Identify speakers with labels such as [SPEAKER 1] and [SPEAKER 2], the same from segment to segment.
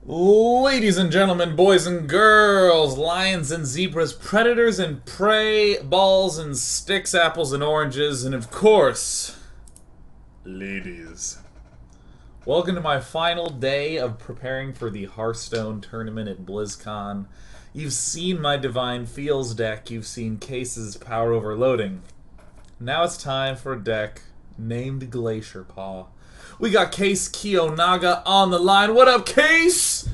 [SPEAKER 1] Ladies and gentlemen, boys and girls, lions and zebras, predators and prey, balls and sticks, apples and oranges, and of course, ladies. Welcome to my final day of preparing for the HearthStone tournament at BlizzCon. You've seen my Divine Fields deck, you've seen Case's Power Overloading. Now it's time for a deck named Glacier Paw. We got Case Kiyonaga on the line. What up, Case?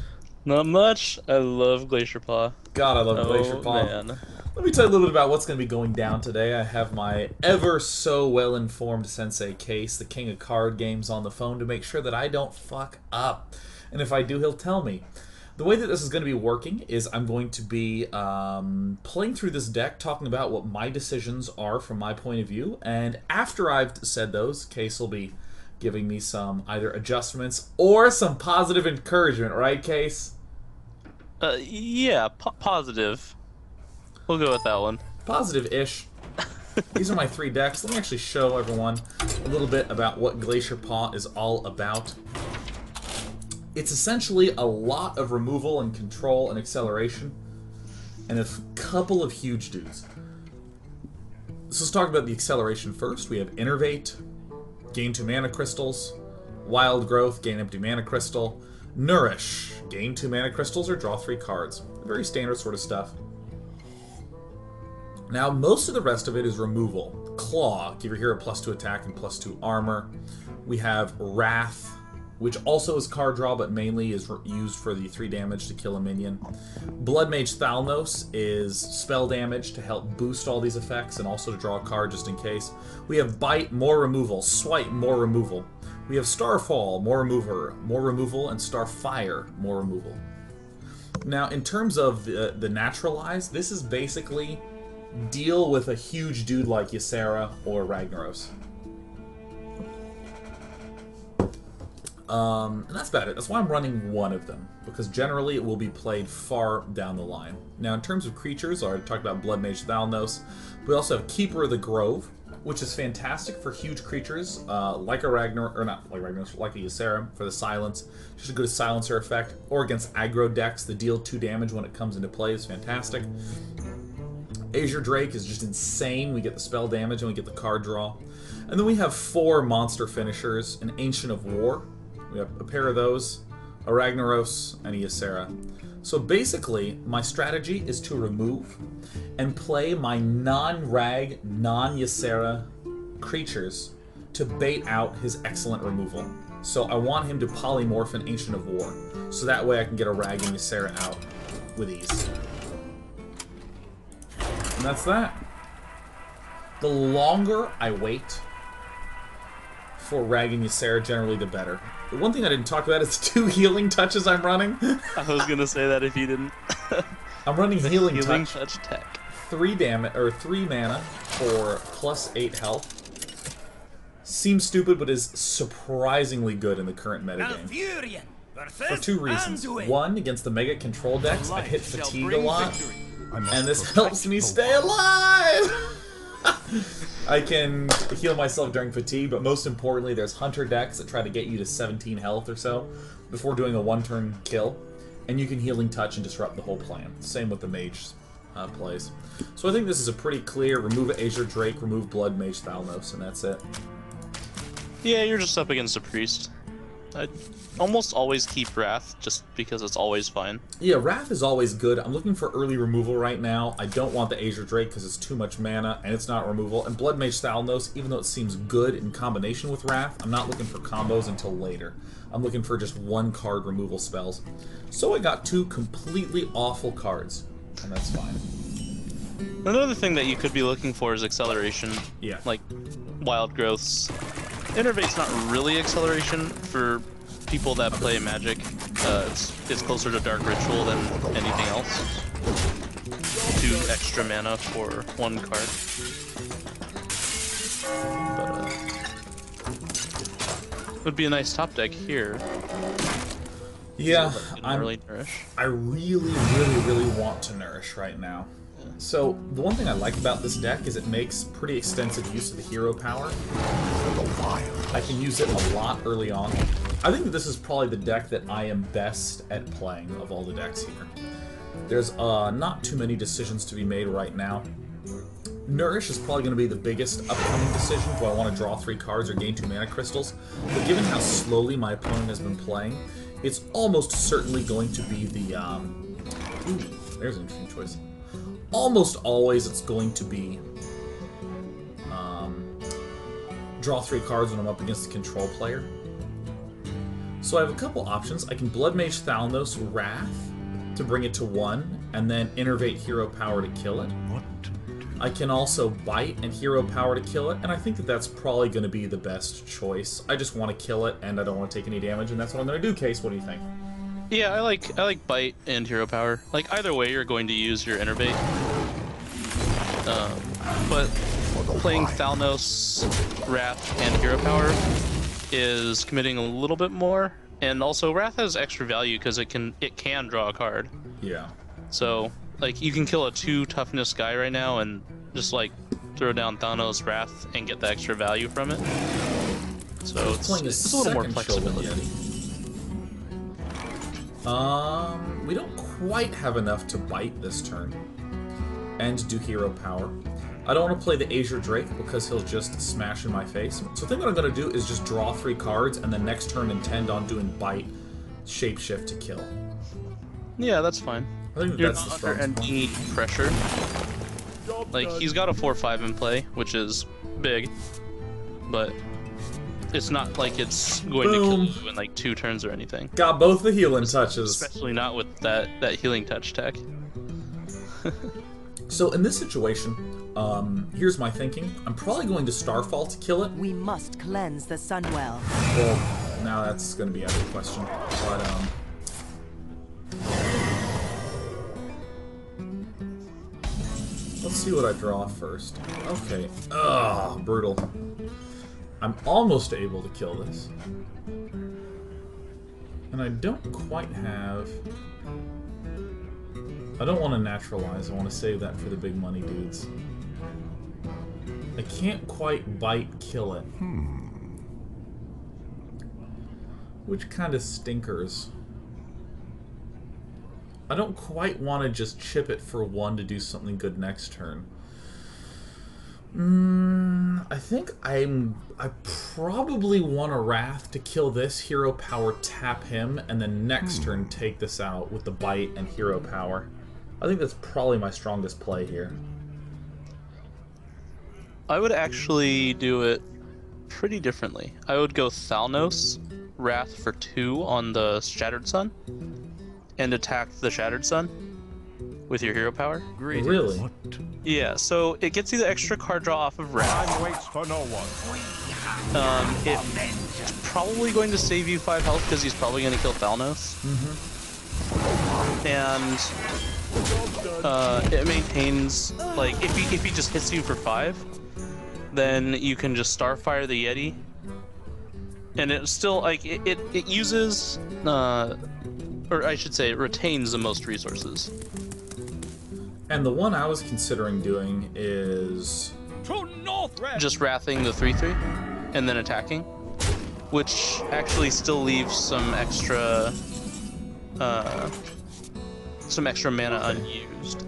[SPEAKER 2] Not much. I love Glacier Paw.
[SPEAKER 1] God, I love Glacier Paw.
[SPEAKER 2] Man.
[SPEAKER 1] Let me tell you a little bit about what's going to be going down today. I have my ever so well-informed sensei Case, the king of card games, on the phone to make sure that I don't fuck up. And if I do, he'll tell me. The way that this is going to be working is I'm going to be playing through this deck, talking about what my decisions are from my point of view. And after I've said those, Case will be giving me some either adjustments or some positive encouragement, right, Case?
[SPEAKER 2] Yeah, positive. We'll go with that one.
[SPEAKER 1] Positive-ish. These are my three decks. Let me actually show everyone a little bit about what Glacier Paw is all about. It's essentially a lot of removal and control and acceleration, and a couple of huge dudes. So let's talk about the acceleration first. We have Innervate, gain 2 mana crystals, Wild Growth, gain empty mana crystal, Nourish, gain 2 mana crystals or draw 3 cards. Very standard sort of stuff. Now, most of the rest of it is removal. Claw, give your hero +2 attack and +2 armor. We have Wrath, which also is card draw, but mainly is used for the 3 damage to kill a minion. Blood Mage Thalnos is spell damage to help boost all these effects and also to draw a card just in case. We have Bite, more removal. Swipe, more removal. We have Starfall, more removal, and Starfire, more removal. Now, in terms of the Naturalize, this is basically deal with a huge dude like Ysera or Ragnaros. And that's about it. That's why I'm running one of them, because generally it will be played far down the line. Now, in terms of creatures, I already talked about Blood Mage Thalnos. We also have Keeper of the Grove, which is fantastic for huge creatures, like a Ragnar, or not like Ragnaros, like a Ysera for the silence. Just a good silencer effect, or against aggro decks, the deal 2 damage when it comes into play is fantastic. Azure Drake is just insane. We get the spell damage and we get the card draw. And then we have 4 monster finishers, an Ancient of War. We have a pair of those, a Ragnaros, and a Ysera. So basically, my strategy is to remove and play my non-Rag, non-Ysera creatures to bait out his excellent removal. So I want him to polymorph an Ancient of War, so that way I can get a Rag and Ysera out with ease. And that's that. The longer I wait for Rag and Ysera, generally the better. The one thing I didn't talk about is 2 healing touches I'm running.
[SPEAKER 2] I was gonna say that if you didn't.
[SPEAKER 1] I'm running healing
[SPEAKER 2] touch tech.
[SPEAKER 1] 3 damage or 3 mana for +8 health. Seems stupid, but is surprisingly good in the current metagame. For 2 reasons. One, against the mega control decks, I hit fatigue a lot, and this helps me stay alive! I can heal myself during fatigue, but most importantly, there's hunter decks that try to get you to 17 health or so before doing a 1-turn kill, and you can healing touch and disrupt the whole plan. Same with the mage plays. So I think this is a pretty clear remove Azure Drake, remove Blood Mage Thalnos, and that's it.
[SPEAKER 2] Yeah, you're just up against a priest. I almost always keep Wrath, just because it's always fine.
[SPEAKER 1] Yeah, Wrath is always good. I'm looking for early removal right now. I don't want the Azure Drake because it's too much mana, and it's not removal. And Blood Mage Thalnos, even though it seems good in combination with Wrath, I'm not looking for combos until later. I'm looking for just 1-card removal spells. So I got 2 completely awful cards, and that's fine.
[SPEAKER 2] Another thing that you could be looking for is acceleration.
[SPEAKER 1] Yeah.
[SPEAKER 2] Like Wild Growths. Innervate's not really acceleration for people that play Magic. It's closer to Dark Ritual than anything else. 2 extra mana for 1 card. But would be a nice top deck here.
[SPEAKER 1] Yeah,
[SPEAKER 2] I really nourish.
[SPEAKER 1] I really want to nourish right now. So, the one thing I like about this deck is it makes pretty extensive use of the hero power. I can use it a lot early on. I think that this is probably the deck that I am best at playing of all the decks here. There's not too many decisions to be made right now. Nourish is probably going to be the biggest upcoming decision. Do I want to draw 3 cards or gain 2 mana crystals? But given how slowly my opponent has been playing, it's almost certainly going to be the... Ooh, there's an interesting choice. Almost always it's going to be... draw 3 cards when I'm up against a control player. So I have a couple options. I can Blood Mage Thalnos Wrath to bring it to 1, and then Innervate Hero Power to kill it. I can also Bite and Hero Power to kill it, and I think that that's probably going to be the best choice. I just want to kill it, and I don't want to take any damage, and that's what I'm going to do, Case. What do you think?
[SPEAKER 2] Yeah, I like Bite and Hero Power. Like, either way, you're going to use your Innervate. But playing Thalnos, Wrath, and Hero Power is committing a little bit more, and also Wrath has extra value because it can draw a card.
[SPEAKER 1] Yeah.
[SPEAKER 2] So, like, you can kill a 2 toughness guy right now and just, like, throw down Thanos Wrath and get the extra value from it. So it's a little more flexibility.
[SPEAKER 1] We don't quite have enough to Bite this turn and do Hero Power. I don't want to play the Azure Drake because he'll just smash in my face. So I think what I'm going to do is just draw 3 cards and then next turn intend on doing Bite, Shapeshift to kill.
[SPEAKER 2] Yeah, that's fine.
[SPEAKER 1] I think
[SPEAKER 2] You're
[SPEAKER 1] that's
[SPEAKER 2] not
[SPEAKER 1] the
[SPEAKER 2] under any pressure. Like, he's got a 4/5 in play, which is big, but it's not like it's going to kill you in like 2 turns or anything.
[SPEAKER 1] Got both the healing touches.
[SPEAKER 2] Especially not with that healing touch tech.
[SPEAKER 1] So in this situation, here's my thinking. I'm probably going to Starfall to kill it.
[SPEAKER 3] We must cleanse the Sunwell.
[SPEAKER 1] Well, now that's going to be out of the question. But, let's see what I draw first. Okay. Ugh, brutal. I'm almost able to kill this. And I don't quite have... I don't want to naturalize. I want to save that for the big money dudes. I can't quite Bite kill it. Which kind of stinkers. I don't quite want to just chip it for 1 to do something good next turn. I think I probably want a Wrath to kill this, Hero Power, tap him, and then next turn take this out with the Bite and Hero Power. I think that's probably my strongest play here.
[SPEAKER 2] I would actually do it pretty differently. I would go Thalnos, Wrath for 2 on the Shattered Sun, and attack the Shattered Sun with your Hero Power.
[SPEAKER 1] Really?
[SPEAKER 2] Yeah, so it gets you the extra card draw off of Wrath.
[SPEAKER 4] Time waits for no one.
[SPEAKER 2] It's probably going to save you 5 health because he's probably going to kill Thalnos. And it maintains, like, if he just hits you for 5, then you can just Starfire the Yeti. And it still, like, it uses, or I should say, it retains the most resources.
[SPEAKER 1] And the one I was considering doing is...
[SPEAKER 2] just Wrathing the 3/3 and then attacking, which actually still leaves some extra mana unused.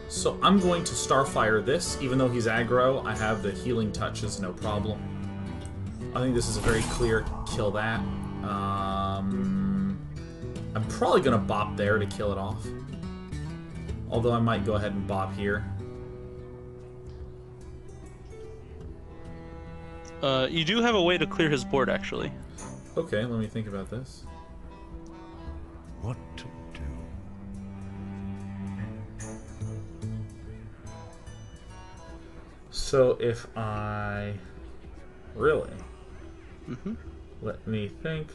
[SPEAKER 1] So I'm going to Starfire this. Even though he's aggro, I have the healing touches, no problem. I think this is a very clear kill that. I'm probably going to bop there to kill it off. Although I might go ahead and bop here.
[SPEAKER 2] You do have a way to clear his board, actually.
[SPEAKER 1] Okay, let me think about this.
[SPEAKER 4] What to do?
[SPEAKER 1] So if I... Really?
[SPEAKER 2] Mm-hmm.
[SPEAKER 1] Let me think.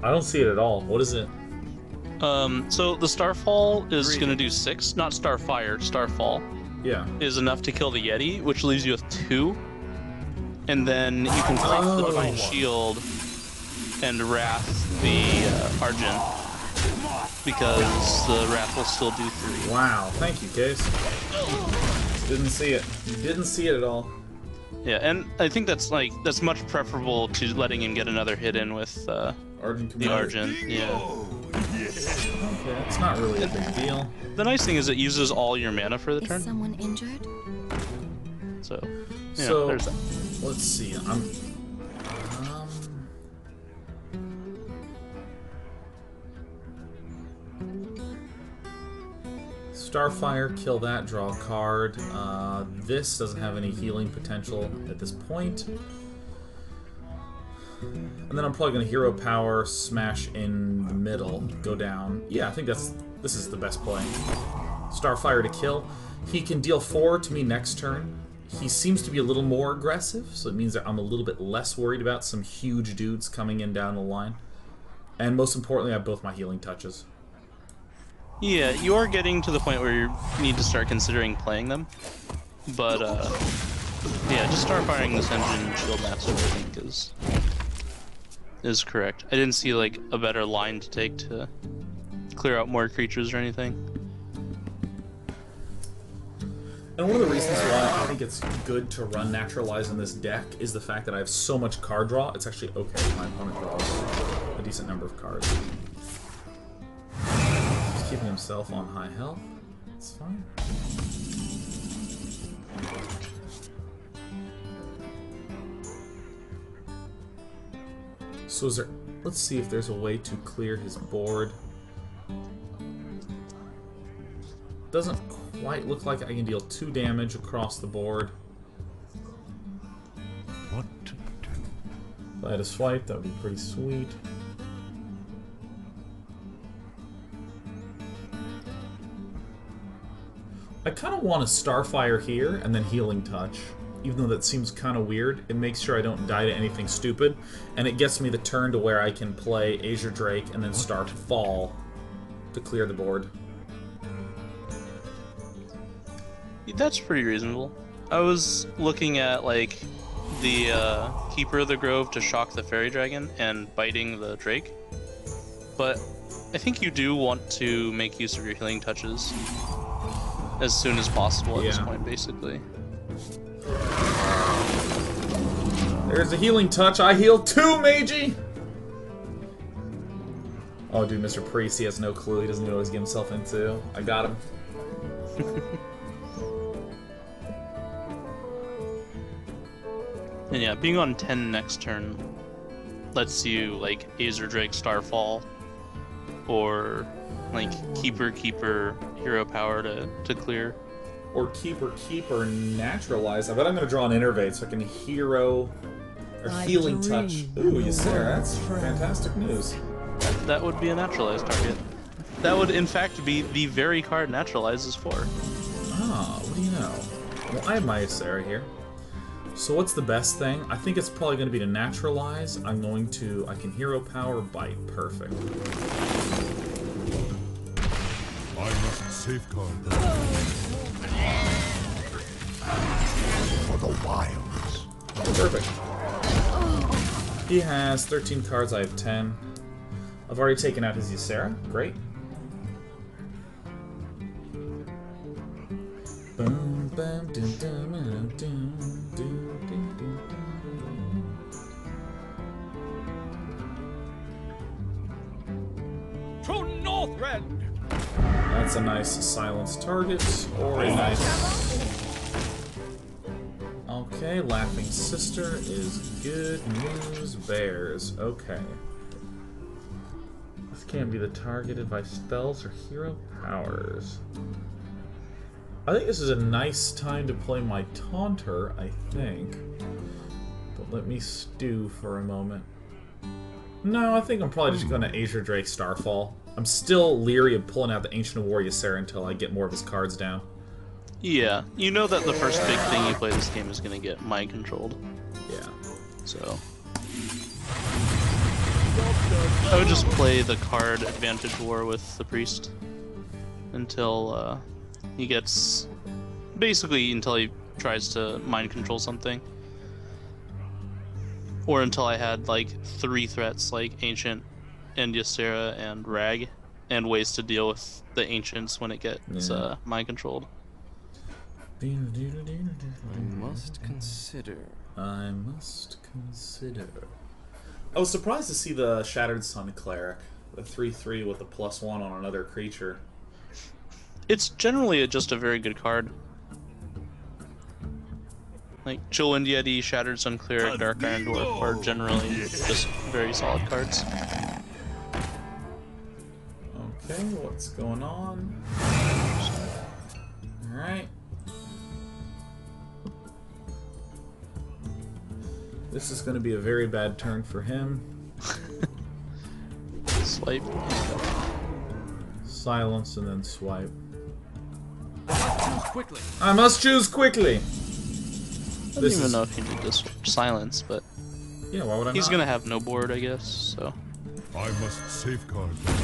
[SPEAKER 1] I don't see it at all. What is it?
[SPEAKER 2] So the Starfall is going to do 6, not Starfire, Starfall.
[SPEAKER 1] Yeah.
[SPEAKER 2] Is enough to kill the Yeti, which leaves you with 2. And then you can take the Divine Shield and Wrath the Argent. because the Wrath will still do 3.
[SPEAKER 1] Wow, thank you, Case. Didn't see it. You didn't see it at all.
[SPEAKER 2] Yeah, and I think that's much preferable to letting him get another hit in with
[SPEAKER 1] Argent
[SPEAKER 2] the
[SPEAKER 1] Commander.
[SPEAKER 2] Argent. Yeah.
[SPEAKER 1] Okay, it's not really a big deal.
[SPEAKER 2] The nice thing is it uses all your mana for the turn.
[SPEAKER 3] Is someone injured?
[SPEAKER 2] So, yeah,
[SPEAKER 1] So,
[SPEAKER 2] there's that.
[SPEAKER 1] let's see. Starfire, kill that, draw a card. This doesn't have any healing potential at this point. And then I'm probably going to Hero Power, smash in the middle, go down. Yeah, I think this is the best play. Starfire to kill. He can deal 4 to me next turn. He seems to be a little more aggressive, so it means that I'm a little bit less worried about some huge dudes coming in down the line. And most importantly, I have both my healing touches.
[SPEAKER 2] Yeah, you are getting to the point where you need to start considering playing them. But, yeah, just start firing this engine Shield Master, I think, is correct. I didn't see, like, a better line to take to clear out more creatures or anything.
[SPEAKER 1] And one of the reasons why I think it's good to run Naturalize in this deck is the fact that I have so much card draw. It's actually okay. My opponent draws a decent number of cards. He's keeping himself on high health. It's fine. So is there... Let's see if there's a way to clear his board. Doesn't quite look like I can deal 2 damage across the board.
[SPEAKER 4] What to do?
[SPEAKER 1] If I had a swipe, that would be pretty sweet. I kind of want a Starfire here and then Healing Touch. Even though that seems kind of weird, it makes sure I don't die to anything stupid. And it gets me the turn to where I can play Azure Drake and then Starfall to clear the board.
[SPEAKER 2] That's pretty reasonable. I was looking at, like, the Keeper of the Grove to shock the Fairy Dragon and biting the Drake. But I think you do want to make use of your healing touches as soon as possible at this point, basically.
[SPEAKER 1] There's a healing touch. I heal 2, Magey! Oh, dude, Mr. Priest, he has no clue. He doesn't know what he's getting himself into. I got him.
[SPEAKER 2] And yeah, being on 10 next turn lets you, like, Azure Drake Starfall, or, like, Keeper Hero Power to clear.
[SPEAKER 1] Or Keeper Naturalize. I bet I'm going to draw an Innervate so I can Hero... or Healing Touch. Ooh, Ysera, that's fantastic news.
[SPEAKER 2] That would be a Naturalize target. That would, in fact, be the very card Naturalize is for.
[SPEAKER 1] Ah, what do you know? Well, I have my Ysera here. So what's the best thing? I think it's probably going to be to Naturalize. I can Hero Power, Bite. Perfect.
[SPEAKER 4] I must safeguard them. For the wilds.
[SPEAKER 1] Perfect. He has 13 cards, I have 10. I've already taken out his Ysera. Great. Boom, bam, dum, dum, dum, dum, dum, dum, dum.
[SPEAKER 5] To Northrend!
[SPEAKER 1] That's a nice silence target, or a nice... Okay, Laughing Sister is good news bears. Okay. This can't be the targeted by spells or hero powers. I think this is a nice time to play my Taunter, I think. But let me stew for a moment. No, I think I'm probably just going to Azure Drake Starfall. I'm still leery of pulling out the Ancient of War Ysera until I get more of his cards down.
[SPEAKER 2] Yeah, you know that the first big thing you play this game is going to get mind controlled.
[SPEAKER 1] Yeah.
[SPEAKER 2] So I would just play the card Advantage War with the Priest until he gets... basically until he tries to mind control something. Or until I had like 3 threats like Ancient and Ysera and Rag and ways to deal with the ancients when it gets mind controlled.
[SPEAKER 5] I must consider.
[SPEAKER 1] I must consider. I was surprised to see the Shattered Sun Cleric, the 3/3 with a +1 on another creature.
[SPEAKER 2] It's generally just a very good card. Like Chill Wind Yeti, Shattered Sun Cleric, Dark Iron Dwarf are generally just very solid cards.
[SPEAKER 1] Okay, what's going on? Alright. This is going to be a very bad turn for him.
[SPEAKER 2] Swipe.
[SPEAKER 1] Silence and then swipe.
[SPEAKER 5] Quickly.
[SPEAKER 1] I must choose quickly!
[SPEAKER 2] I don't even know if you need to switch silence, but
[SPEAKER 1] Yeah, why would I
[SPEAKER 2] he's
[SPEAKER 1] not?
[SPEAKER 2] gonna have no board, I guess, so.
[SPEAKER 4] I must safeguard them.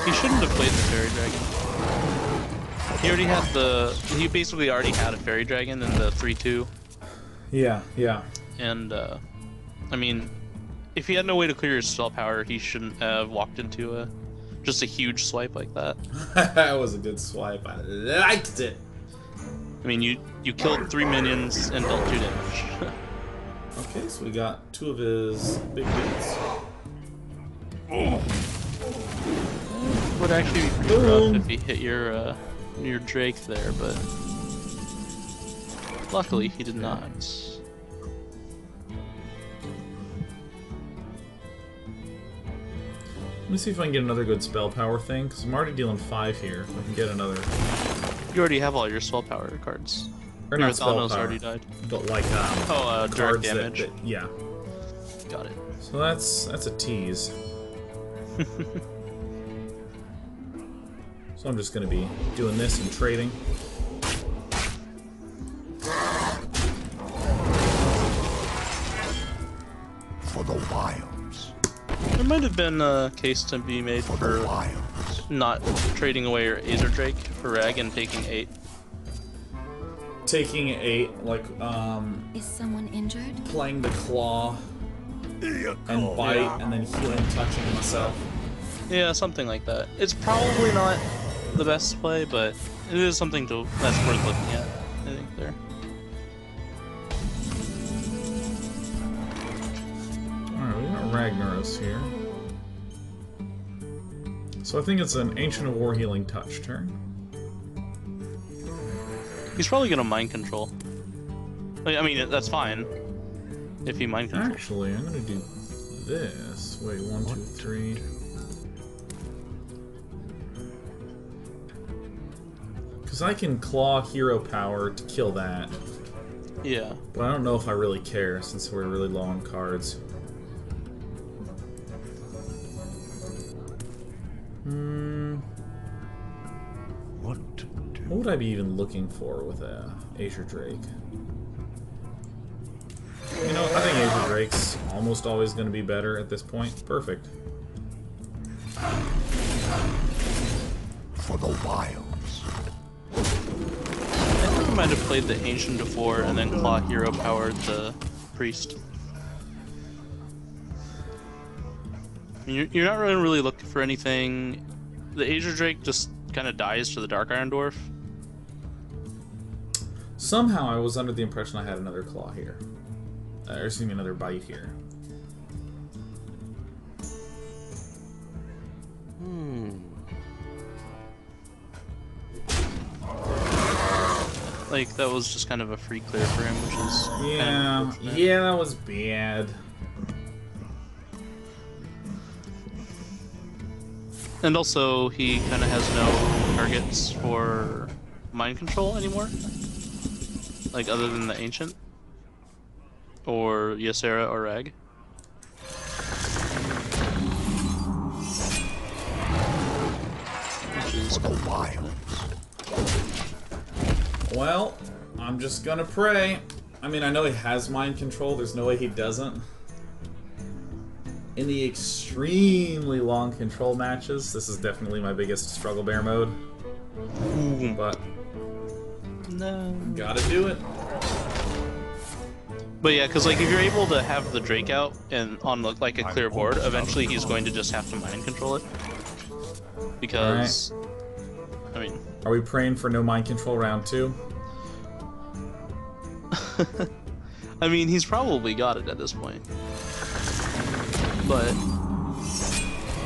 [SPEAKER 2] He shouldn't have played the Fairy Dragon. He already had he basically already had a Fairy Dragon in the 3/2.
[SPEAKER 1] Yeah, yeah.
[SPEAKER 2] And, I mean, if he had no way to clear his spell power, he shouldn't have walked into just a huge swipe like that.
[SPEAKER 1] That was a good swipe. I liked it.
[SPEAKER 2] I mean, you killed 3 minions and dealt 2 damage.
[SPEAKER 1] Okay, so we got 2 of his big dudes.
[SPEAKER 2] Would actually be pretty rough if he hit your Drake there, but luckily he did not.
[SPEAKER 1] Let me see if I can get another good spell power thing, because I'm already dealing 5 here. If I can get another.
[SPEAKER 2] You already have all your spell power cards.
[SPEAKER 1] Or
[SPEAKER 2] Your
[SPEAKER 1] not spell
[SPEAKER 2] Thanos
[SPEAKER 1] power,
[SPEAKER 2] already died.
[SPEAKER 1] but like
[SPEAKER 2] direct
[SPEAKER 1] cards
[SPEAKER 2] damage.
[SPEAKER 1] yeah.
[SPEAKER 2] Got it.
[SPEAKER 1] So that's a tease. So I'm just gonna be doing this and trading.
[SPEAKER 4] For the wilds.
[SPEAKER 2] There might have been a case to be made
[SPEAKER 4] For
[SPEAKER 2] for
[SPEAKER 4] the wilds.
[SPEAKER 2] not trading away your Aether Drake for Rag and taking 8.
[SPEAKER 1] Taking 8, like
[SPEAKER 6] Is someone injured?
[SPEAKER 1] playing the claw and bite, and then healing, touching myself.
[SPEAKER 2] Yeah, something like that. It's probably not the best play, but it is something that's worth looking at, I think, there.
[SPEAKER 1] Alright, we got Ragnaros here. So I think it's an Ancient of War Healing Touch turn.
[SPEAKER 2] He's probably gonna mind control. I mean, that's fine. If he mind controls.
[SPEAKER 1] Actually, I'm gonna do this. Wait, 1, 2, 3. Because I can claw hero power to kill that.
[SPEAKER 2] Yeah.
[SPEAKER 1] But I don't know if I really care, since we're really low on cards.
[SPEAKER 4] What to do?
[SPEAKER 1] What would I be even looking for with a Azure Drake? You know, I think Azure Drake's almost always going to be better at this point. Perfect.
[SPEAKER 4] For the wilds.
[SPEAKER 2] I think I might have played the Ancient before and then Claw Hero powered the Priest. You're not really looking for anything. The Azure Drake just kind of dies to the Dark Iron Dwarf.
[SPEAKER 1] Somehow I was under the impression I had another claw here. Or excuse me, another bite here.
[SPEAKER 2] Like, that was just kind of a free clear for him, which is
[SPEAKER 1] Yeah,
[SPEAKER 2] kind of unfortunate.
[SPEAKER 1] yeah, that was bad.
[SPEAKER 2] And also, he kind of has no targets for mind control anymore. Like, other than the Ancient. Or Ysera or Rag. Which is
[SPEAKER 4] For the wilds.
[SPEAKER 1] Well, I'm just gonna pray. I mean, I know he has mind control. There's no way he doesn't. In the extremely long control matches, this is definitely my biggest struggle bear mode. But
[SPEAKER 2] No.
[SPEAKER 1] gotta do it.
[SPEAKER 2] But yeah, because like if you're able to have the Drake out and on like a clear board, eventually he's going to just have to mind control it. Because, I mean,
[SPEAKER 1] Are we praying for no mind control round 2?
[SPEAKER 2] I mean he's probably got it at this point. But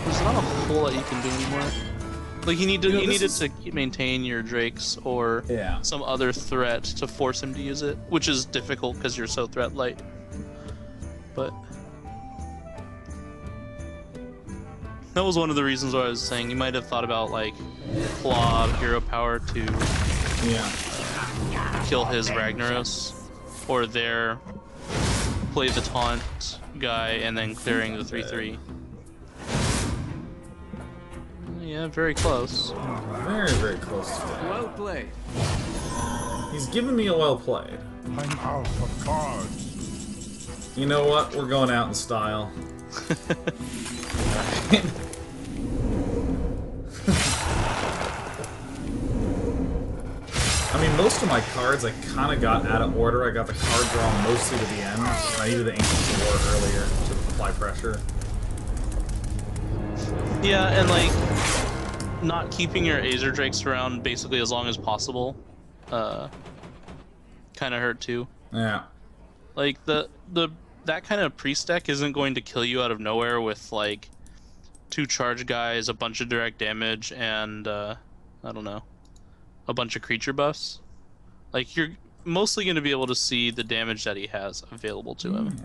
[SPEAKER 2] there's not a whole lot you can do anymore. Like you needed to maintain your Drakes or some other threat to force him to use it, which is difficult because you're so threat light. But that was one of the reasons why I was saying you might have thought about like Claw hero power to kill his Ragnaros, or there play the taunt guy and then clearing the 3/3. Yeah, very close.
[SPEAKER 1] Very, very close to that.
[SPEAKER 5] Well played.
[SPEAKER 1] He's giving me a well played.
[SPEAKER 4] I'm out of cards.
[SPEAKER 1] You know what? We're going out in style. I mean, most of my cards I kind of got out of order. I got the card draw mostly to the end. I needed the Ancient War earlier to apply pressure.
[SPEAKER 2] Yeah, and like not keeping your Aether Drakes around basically as long as possible kind of hurt too.
[SPEAKER 1] Yeah.
[SPEAKER 2] Like that kind of priest deck isn't going to kill you out of nowhere with like 2 charge guys, a bunch of direct damage, and I don't know, a bunch of creature buffs. Like you're mostly going to be able to see the damage that he has available to him.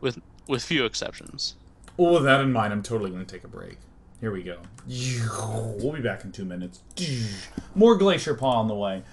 [SPEAKER 2] Yeah. With few exceptions.
[SPEAKER 1] Well, with that in mind, I'm totally going to take a break. Here we go. We'll be back in 2 minutes. More Glacier Paw on the way.